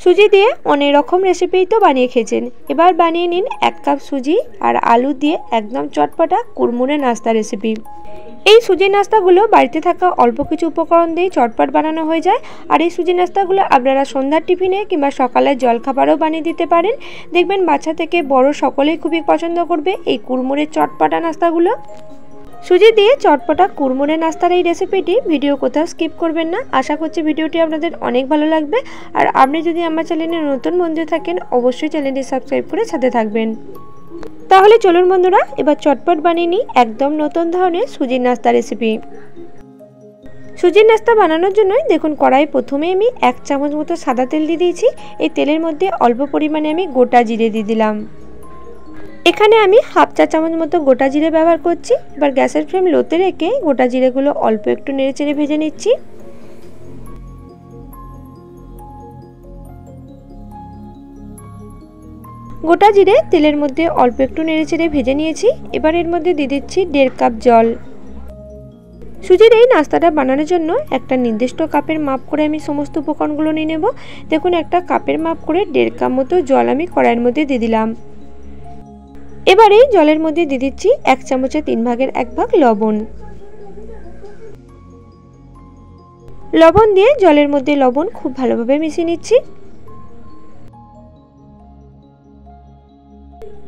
সুজি দিয়ে অনেক রকম রেসিপি তো বানিয়ে খেয়েছেন, এবার বানিয়ে নিন 1 কাপ সুজি আর আলু দিয়ে একদম চটপটা কুড়মুড়ে নাস্তা রেসিপি। এই সুজি নাস্তাগুলো বাড়িতে থাকা অল্প কিছু উপকরণ দিয়ে চটপট বানানো হয়ে যায়। আর এই সুজি নাস্তাগুলো আপনারা সন্ধ্যার টিফিনে কিংবা সকালের জলখাবারও বানিয়ে দিতে পারেন। দেখবেন বাচ্চা থেকে বড় সকলেই খুবই পছন্দ করবে এই কুড়মুড়ে চটপটা নাস্তাগুলো। সুজি দিয়ে চটপটা কুড়মুড়ে নাস্তার এই রেসিপিটি ভিডিও কোথাও স্কিপ করবেন না। আশা করছি ভিডিওটি আপনাদের অনেক ভালো লাগবে। আর আপনি যদি আমার চ্যানেলে নতুন বন্ধু থাকেন অবশ্যই চ্যানেলটি সাবস্ক্রাইব করে সাথে থাকবেন। তাহলে চলুন বন্ধুরা, এবার চটপট বানিয়ে নিই একদম নতুন ধরনের সুজির নাস্তা রেসিপি। সুজির নাস্তা বানানোর জন্যই দেখুন কড়াই প্রথমে আমি 1 চামচ মতো সাদা তেল দিয়ে দিয়েছি। এই তেলের মধ্যে অল্প পরিমাণে আমি গোটা জিরে দিয়ে দিলাম। এখানে আমি 1/2 চা চামচ মতো গোটা জিরে ব্যবহার করছি। এবার গ্যাসের ফ্লেম লোতে রেখে গোটা জিরেগুলো অল্প একটু নেড়েচেড়ে ভেজে নিচ্ছি। গোটা জিরে তেলের মধ্যে অল্প একটু নেড়েচেড়ে ভেজে নিয়েছি। এবার এর মধ্যে দিয়ে দিচ্ছি 1.5 কাপ জল। সুজির এই নাস্তাটা বানানোর জন্য একটা নির্দিষ্ট কাপের মাপ করে আমি সমস্ত উপকরণগুলো নিয়ে নেব। দেখুন একটা কাপের মাপ করে 1.5 কাপ মতো জল আমি কড়াইয়ের মধ্যে দিয়ে দিলাম। এবার এই জলের মধ্যে দিয়ে দিচ্ছি 1 চামচের 3 ভাগের 1 ভাগ লবণ। লবণ দিয়ে জলের মধ্যে লবণ খুব ভালোভাবে মিশিয়ে নিচ্ছি।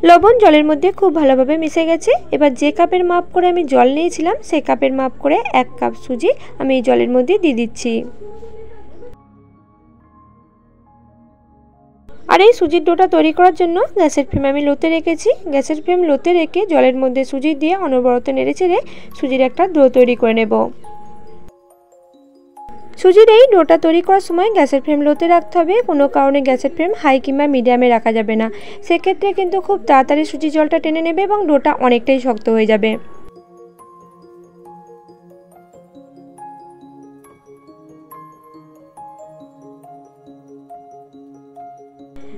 লবণ জলের মধ্যে খুব ভালোভাবে মিশে গেছে। এবার যে কাপের মাপ করে আমি জল নিয়েছিলাম সেই কাপের মাপ করে 1 কাপ সুজি আমি এই জলের মধ্যে দিয়ে দিচ্ছি। আর এই সুজির ডোটা তৈরি করার জন্য গ্যাসের ফ্লেম আমি লোতে রেখেছি। গ্যাসের ফ্লেম লোতে রেখে জলের মধ্যে সুজি দিয়ে অনবরত নেড়েচেড়ে সুজির একটা ডো তৈরি করে নেব। সুজির এই ডোটা তৈরি করার সময় গ্যাসের ফ্লেম লোতে রাখতে হবে। কোনো কারণে গ্যাসের ফ্লেম হাই কিংবা মিডিয়ামে রাখা যাবে না, সেক্ষেত্রে কিন্তু খুব তাড়াতাড়ি সুজি জলটা টেনে নেবে এবং ডোটা অনেকটাই শক্ত হয়ে যাবে।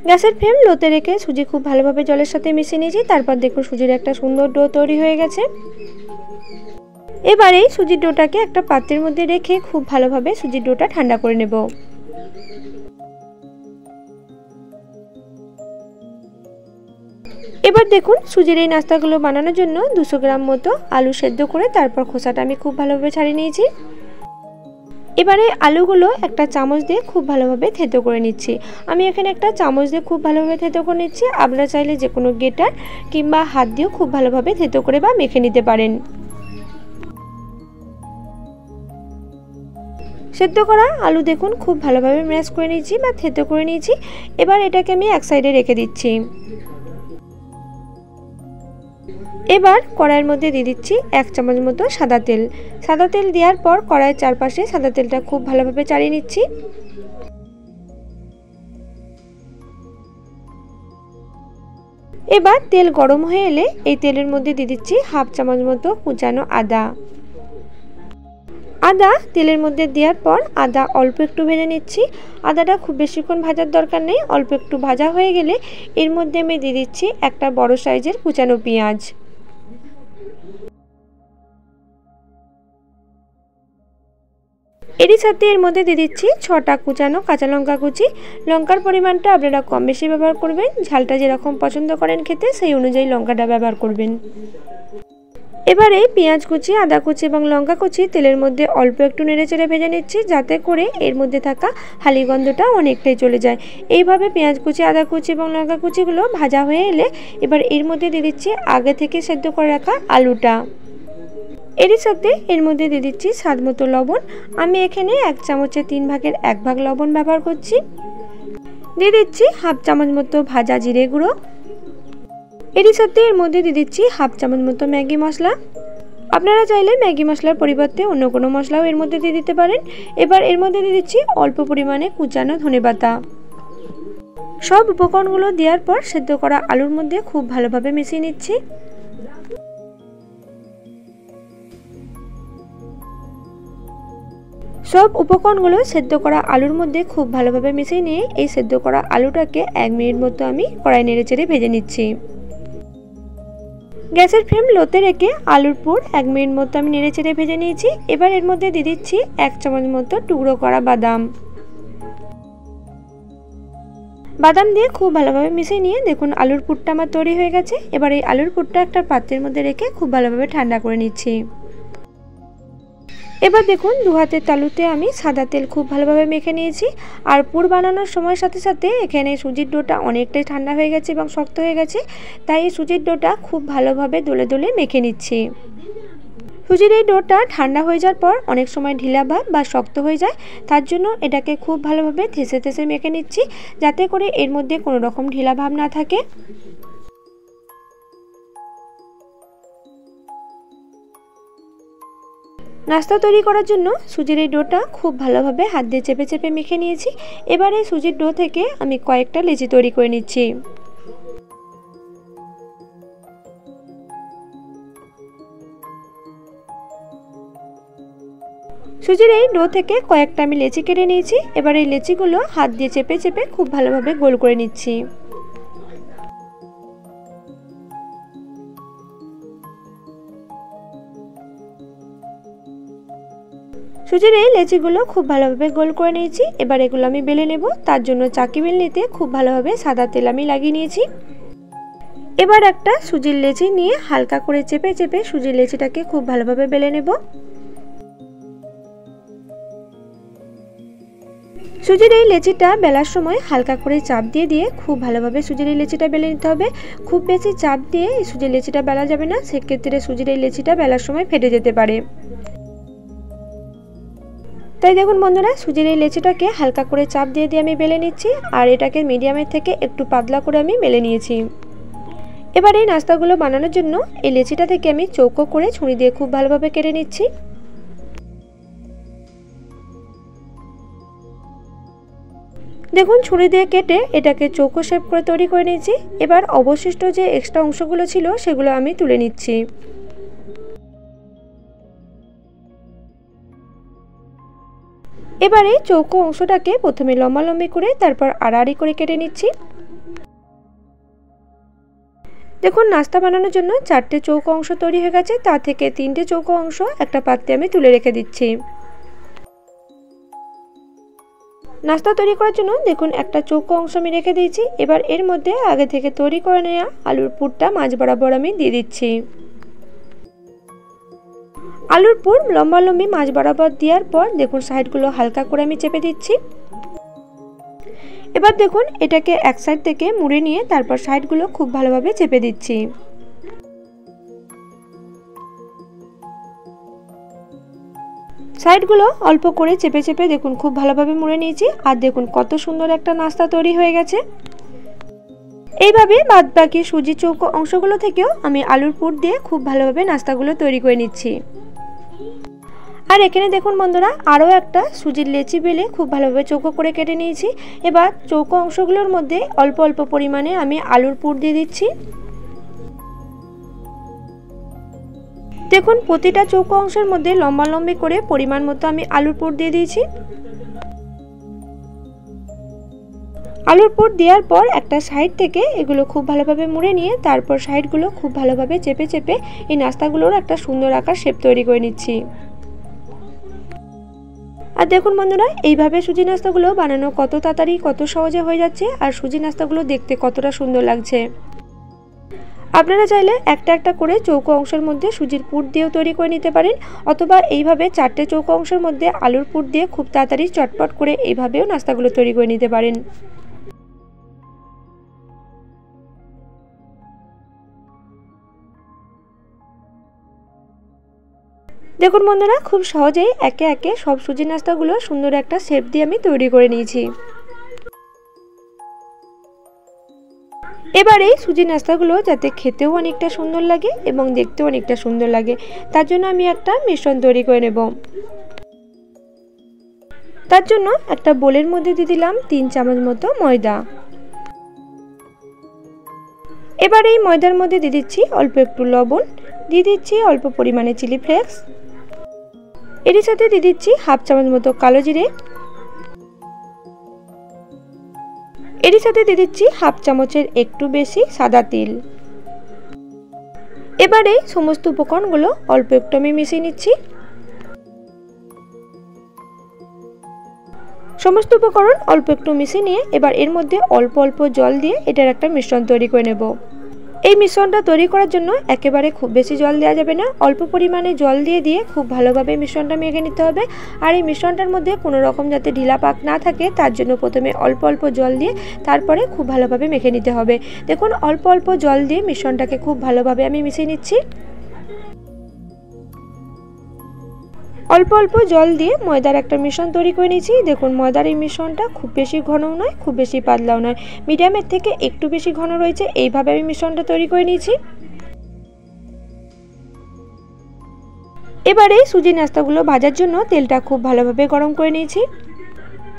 গ্যাসের ফ্লেম লোতে রেখে সুজি খুব ভালোভাবে জলের সাথে মিশিয়ে নিয়েছি। তারপর দেখুন সুজির একটা সুন্দর ডো তৈরি হয়ে গেছে। এবার এই সুজির ডোটাকে একটা পাত্রের মধ্যে রেখে খুব ভালোভাবে সুজির ডোটা ঠান্ডা করে নেব। এবার দেখুন সুজির এই নাস্তাগুলো বানানোর জন্য 200 গ্রাম মতো আলু সেদ্ধ করে তারপর খোসাটা আমি খুব ভালোভাবে ছাড়িয়ে নিয়েছি। এবারে আলুগুলো একটা চামচ দিয়ে খুব ভালোভাবে থেতো করে নিচ্ছি। আমি এখানে একটা চামচ দিয়ে খুব ভালোভাবে থেতো করে নিচ্ছি। আপনারা চাইলে যে কোনো গ্রেটার কিংবা হাত দিয়েও খুব ভালোভাবে থেতো করে বা মেখে নিতে পারেন। সেদ্ধ করা আলু দেখুন খুব ভালোভাবে ম্যাশ করে নিয়েছি বা থেতো করে নিয়েছি। এবার এটাকে আমি এক সাইডে রেখে দিচ্ছি। এবার কড়াইয়ের মধ্যে দিয়ে দিচ্ছি 1 চামচ মতো সাদা তেল। সাদা তেল দেওয়ার পর কড়াইয়ের চারপাশে সাদা তেলটা খুব ভালোভাবে চালিয়ে নিচ্ছি। এবার তেল গরম হয়ে এলে এই তেলের মধ্যে দিয়ে দিচ্ছি 1/2 চামচ মতো কুচানো আদা। আদা তেলের মধ্যে দেওয়ার পর আদা অল্প একটু ভেজে নিচ্ছি। আদাটা খুব বেশিক্ষণ ভাজার দরকার নেই, অল্প একটু ভাজা হয়ে গেলে এর মধ্যে আমি দিয়ে দিচ্ছি একটা বড় সাইজের কুচানো পেঁয়াজ। এরই সাথে এর মধ্যে দিয়ে দিচ্ছি 6টা কুচানো কাঁচা লঙ্কা কুচি। লঙ্কার পরিমাণটা আপনারা কম বেশি ব্যবহার করবেন, ঝালটা যেরকম পছন্দ করেন খেতে সেই অনুযায়ী লঙ্কাটা ব্যবহার করবেন। এবারে পেঁয়াজ কুচি, আদা কুচি এবং লঙ্কা কুচি তেলের মধ্যে অল্প একটু নেড়েচেড়ে ভেজে নিচ্ছি, যাতে করে এর মধ্যে থাকা হালি গন্ধটা অনেকটাই চলে যায়। এইভাবে পেঁয়াজ কুচি, আদা কুচি এবং লঙ্কা কুচিগুলো ভাজা হয়ে এলে এবার এর মধ্যে দিয়ে দিচ্ছি আগে থেকে সেদ্ধ করে রাখা আলুটা। এরই সাথে এর মধ্যে দিয়ে দিচ্ছি স্বাদ মতো লবণ। আমি এখানে 1 চামচের 3 ভাগের 1 ভাগ লবণ ব্যবহার করছি। দিয়ে দিচ্ছি 1/2 চামচ মতো ভাজা জিরে গুঁড়ো। এরই সাথে এর মধ্যে দিয়ে দিচ্ছি 1/2 চামচ মতো ম্যাগি মশলা। আপনারা চাইলে ম্যাগি মশলার পরিবর্তে অন্য কোনো মশলাও এর মধ্যে দিয়ে দিতে পারেন। এবার এর মধ্যে দিয়ে দিচ্ছি অল্প পরিমাণে কুচানো ধনেপাতা। সব উপকরণগুলো দেওয়ার পর সেদ্ধ করা আলুর মধ্যে খুব ভালোভাবে মিশিয়ে নিচ্ছি। সব উপকরণগুলো সেদ্ধ করা আলুর মধ্যে খুব ভালোভাবে মিশিয়ে নিয়ে এই সেদ্ধ করা আলুটাকে 1 মিনিট মতো আমি কড়াই নেড়েচেড়ে ভেজে নিচ্ছি। গ্যাসের ফ্লেম লোতে রেখে আলুর পুর 1 মিনিট মতো আমি নেড়েচেড়ে ভেজে নিয়েছি। এবার এর মধ্যে দিয়ে দিচ্ছি 1 চামচ মতো টুকরো করা বাদাম। বাদাম দিয়ে খুব ভালোভাবে মিশিয়ে নিয়ে দেখুন আলুর পুরটা আমার তৈরি হয়ে গেছে। এবার এই আলুর পুরটা একটা পাত্রের মধ্যে রেখে খুব ভালোভাবে ঠান্ডা করে নিচ্ছি। এবার দেখুন 2 হাতের তালুতে আমি সাদা তেল খুব ভালোভাবে মেখে নিয়েছি। আর পুর বানানোর সময়ের সাথে সাথে এখানে সুজির ডোটা অনেকটাই ঠান্ডা হয়ে গেছে এবং শক্ত হয়ে গেছে, তাই এই সুজির ডোটা খুব ভালোভাবে দোলে দোলে মেখে নিচ্ছি। সুজির এই ডোটা ঠান্ডা হয়ে যাওয়ার পর অনেক সময় ঢিলা ভাব বা শক্ত হয়ে যায়, তার জন্য এটাকে খুব ভালোভাবে থেসে থেসে মেখে নিচ্ছি, যাতে করে এর মধ্যে কোনো রকম ঢিলা ভাব না থাকে। নাস্তা তৈরি করার জন্য সুজির এই ডোটা খুব ভালোভাবে হাত দিয়ে চেপে চেপে মেখে নিয়েছি। এবারে সুজির ডো থেকে আমি কয়েকটা লেচি তৈরি করে নিচ্ছি। সুজির এই ডো থেকে কয়েকটা আমি লেচি কেটে নিয়েছি। এবার এই লেচিগুলো হাত দিয়ে চেপে চেপে খুব ভালোভাবে গোল করে নিচ্ছি। সুজির এই লেচিগুলো খুব ভালোভাবে গোল করে নিয়েছি। এবার এগুলো আমি বেলে নেব, তার জন্য চাকি বেলনিতে খুব ভালোভাবে সাদা তেল আমি লাগিয়ে নিয়েছি। এবার একটা সুজির লেচি নিয়ে হালকা করে চেপে চেপে সুজির লেচিটাকে খুব ভালোভাবে বেলে নেব। সুজির এই লেচিটা বেলার সময় হালকা করে চাপ দিয়ে দিয়ে খুব ভালোভাবে সুজির এই লেচিটা বেলে নিতে হবে। খুব বেশি চাপ দিয়ে এই সুজির লেচিটা বেলা যাবে না, সেক্ষেত্রে সুজির এই লেচিটা বেলার সময় ফেটে যেতে পারে। তাই দেখুন বন্ধুরা, সুজির এই লেচিটাকে হালকা করে চাপ দিয়ে দিয়ে আমি বেলে নিচ্ছি, আর এটাকে মিডিয়ামের থেকে একটু পাতলা করে আমি বেলে নিয়েছি। এবার এই নাস্তাগুলো বানানোর জন্য এই লেচিটা থেকে আমি চৌকো করে ছুরি দিয়ে খুব ভালোভাবে কেটে নিচ্ছি। দেখুন ছুরি দিয়ে কেটে এটাকে চৌকো শেপ করে তৈরি করে নিয়েছি। এবার অবশিষ্ট যে এক্সট্রা অংশগুলো ছিল সেগুলো আমি তুলে নিচ্ছি। এবারে চৌকো অংশটাকে প্রথমে লম্বালম্বি করে তারপর আড়াআড়ি করে কেটে নিচ্ছি। দেখুন নাস্তা বানানোর জন্য 4টে চৌকো অংশ তৈরি হয়ে গেছে, তা থেকে 3টে চৌকো অংশ একটা পাত্রে আমি তুলে রেখে দিচ্ছি। নাস্তা তৈরি করার জন্য দেখুন একটা চৌকো অংশ আমি রেখে দিয়েছি। এবার এর মধ্যে আগে থেকে তৈরি করে নেওয়া আলুর পুরটা মাঝ বরাবর আমি দিয়ে দিচ্ছি। আলুর পুর লম্বালম্বি মাঝ বরাবর দেওয়ার পর দেখুন সাইডগুলো হালকা করে আমি চেপে দিচ্ছি। এবার দেখুন এটাকে এক সাইড থেকে মুড়ে নিয়ে তারপর সাইডগুলো খুব ভালোভাবে চেপে দিচ্ছি। সাইডগুলো অল্প করে চেপে চেপে দেখুন খুব ভালোভাবে মুড়ে নিয়েছি। আর দেখুন কত সুন্দর একটা নাস্তা তৈরি হয়ে গেছে। এইভাবে বাদবাকি সুজি চৌকো অংশগুলো থেকেও আমি আলুর পুর দিয়ে খুব ভালোভাবে নাস্তাগুলো তৈরি করে নিচ্ছি। আর এখানে দেখুন বন্ধুরা, আরও একটা সুজির লেচি বেলে খুব ভালোভাবে চৌকো করে কেটে নিয়েছি। এবার চৌকো অংশগুলোর মধ্যে অল্প অল্প পরিমাণে আমি আলুর পুর দিয়ে দিচ্ছি। দেখুন প্রতিটা চৌকো অংশের মধ্যে লম্বালম্বি করে পরিমাণ মতো আমি আলুর পুর দিয়ে দিয়েছি। আলুর পুর দেওয়ার পর একটা সাইড থেকে এগুলো খুব ভালোভাবে মুড়ে নিয়ে তারপর সাইডগুলো খুব ভালোভাবে চেপে চেপে এই নাস্তাগুলোর একটা সুন্দর আকার শেপ তৈরি করে নিচ্ছি। আর দেখুন বন্ধুরা, এইভাবে সুজি নাস্তাগুলো বানানো কত তাড়াতাড়ি কত সহজে হয়ে যাচ্ছে, আর সুজি নাস্তাগুলো দেখতে কতটা সুন্দর লাগছে। আপনারা চাইলে একটা একটা করে চৌকো অংশের মধ্যে সুজির পুর দিয়েও তৈরি করে নিতে পারেন, অথবা এইভাবে 4টে চৌকো অংশের মধ্যে আলুর পুর দিয়ে খুব তাড়াতাড়ি চটপট করে এইভাবেও নাস্তাগুলো তৈরি করে নিতে পারেন। দেখুন বন্ধুরা, খুব সহজেই একে একে সব সুজি নাস্তাগুলো সুন্দর একটা শেপ দিয়ে আমি তৈরি করে নিয়েছি। এবার এই সুজি নাস্তাগুলো যাতে খেতেও অনেকটা সুন্দর লাগে এবং দেখতেও অনেকটা সুন্দর লাগে, তার জন্য আমি একটা মিশ্রণ তৈরি করে নেব। তার জন্য একটা বোলের মধ্যে দিয়ে দিলাম 3 চামচ মতো ময়দা। এবার এই ময়দার মধ্যে দিয়ে দিচ্ছি অল্প একটু লবণ, দিয়ে দিচ্ছি অল্প পরিমাণে চিলি ফ্লেক্স, এর সাথে দিয়ে দিচ্ছি 1/2 চামচ মতো কালো জিরে, এর সাথে দিয়ে দিচ্ছি 1/2 চামচের একটু বেশি সাদা তিল। এবারে সমস্ত উপকরণগুলো অল্প একটু আমি মিশিয়ে নিচ্ছি। সমস্ত উপকরণ অল্প একটু মিশিয়ে নিয়ে এবার এর মধ্যে অল্প অল্প জল দিয়ে এটার একটা মিশ্রণ তৈরি করে নেব। এই মিশ্রণটা তৈরি করার জন্য একেবারে খুব বেশি জল দেওয়া যাবে না, অল্প পরিমাণে জল দিয়ে খুব ভালোভাবে মিশ্রণটা মেখে নিতে হবে। আর এই মিশ্রণটার মধ্যে কোনো রকম যাতে ঢিলা পাক না থাকে তার জন্য প্রথমে অল্প অল্প জল দিয়ে তারপরে খুব ভালোভাবে মেখে নিতে হবে। দেখুন অল্প অল্প জল দিয়ে মিশ্রণটাকে খুব ভালোভাবে আমি মিশিয়ে নিচ্ছি। অল্প অল্প জল দিয়ে ময়দার একটা মিশ্রণ তৈরি করে নিয়েছি। দেখুন ময়দার এই মিশ্রণটা খুব বেশি ঘনও নয়, খুব বেশি পাতলাও নয়, মিডিয়ামের থেকে একটু বেশি ঘন রয়েছে। এইভাবে আমি মিশ্রণটা তৈরি করে নিয়েছি। এবারে সুজি নাস্তাগুলো ভাজার জন্য তেলটা খুব ভালোভাবে গরম করে নিয়েছি।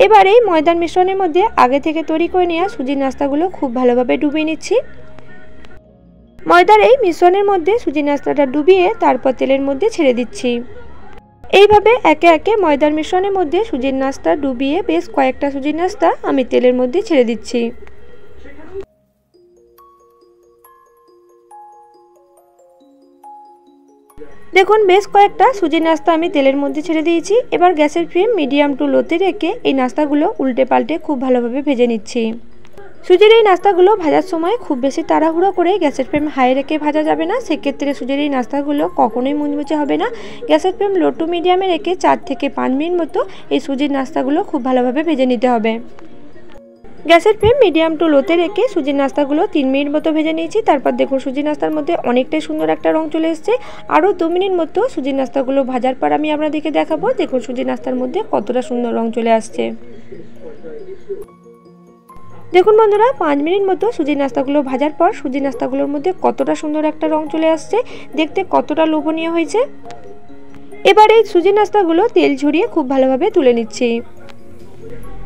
এবারে ময়দার মিশ্রণের মধ্যে আগে থেকে তৈরি করে নেওয়া সুজি নাস্তাগুলো খুব ভালোভাবে ডুবিয়ে নিচ্ছি। ময়দার এই মিশ্রণের মধ্যে সুজি নাস্তাটা ডুবিয়ে তারপর তেলের মধ্যে ছেড়ে দিচ্ছি। এইভাবে একে একে ময়দার মিশ্রণের মধ্যে সুজির নাস্তা ডুবিয়ে বেশ কয়েকটা সুজির নাস্তা আমি তেলের মধ্যে ছেড়ে দিচ্ছি। দেখুন বেশ কয়েকটা সুজির নাস্তা আমি তেলের মধ্যে ছেড়ে দিয়েছি। এবার গ্যাসের ফ্লেম মিডিয়াম টু লোতে রেখে এই নাস্তাগুলো উল্টে পাল্টে খুব ভালোভাবে ভেজে নিচ্ছি। সুজির এই নাস্তাগুলো ভাজার সময় খুব বেশি তাড়াহুড়ো করে গ্যাসের ফ্লেম হাই রেখে ভাজা যাবে না, সেক্ষেত্রে সুজির এই নাস্তাগুলো কখনোই মুচমুচে হবে না। গ্যাসের ফ্লেম লো টু মিডিয়ামে রেখে 4 থেকে 5 মিনিট মতো এই সুজির নাস্তাগুলো খুব ভালোভাবে ভেজে নিতে হবে। গ্যাসের ফ্লেম মিডিয়াম টু লোতে রেখে সুজির নাস্তাগুলো 3 মিনিট মতো ভেজে নিয়েছি। তারপর দেখুন সুজির নাস্তার মধ্যে অনেকটাই সুন্দর একটা রং চলে এসেছে। আরও 2 মিনিট মতো সুজির নাস্তাগুলো ভাজার পর আমি আপনাদেরকে দেখাবো। দেখুন সুজির নাস্তার মধ্যে কতটা সুন্দর রং চলে আসছে। দেখুন বন্ধুরা 5 মিনিট মতো সুজির নাস্তাগুলো ভাজার পর সুজির নাস্তাগুলোর মধ্যে কতটা সুন্দর একটা রং চলে আসছে, দেখতে কতটা লোভনীয় হয়েছে। এবার এই সুজির নাস্তাগুলো তেল ঝরিয়ে খুব ভালোভাবে তুলে নিচ্ছি।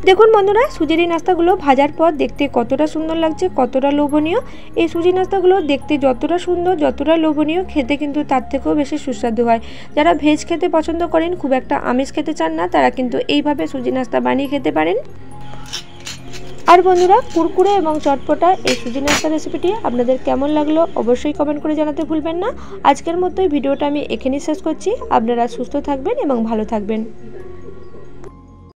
দেখুন বন্ধুরা সুজির এই নাস্তাগুলো ভাজার পর দেখতে কতটা সুন্দর লাগছে, কতটা লোভনীয়। এই সুজির নাস্তাগুলো দেখতে যতটা সুন্দর যতটা লোভনীয়, খেতে কিন্তু তার থেকেও বেশি সুস্বাদু হয়। যারা ভেজ খেতে পছন্দ করেন, খুব একটা আমিষ খেতে চান না, তারা কিন্তু এইভাবে সুজির নাস্তা বানিয়ে খেতে পারেন। আর বন্ধুরা কুরকুরে এবং চটপটা এই সুজি নাস্তা রেসিপিটি আপনাদের কেমন লাগলো অবশ্যই কমেন্ট করে জানাতে ভুলবেন না। আজকের মতো ভিডিওটা আমি এখানেই শেষ করছি। আপনারা সুস্থ থাকবেন এবং ভালো থাকবেন।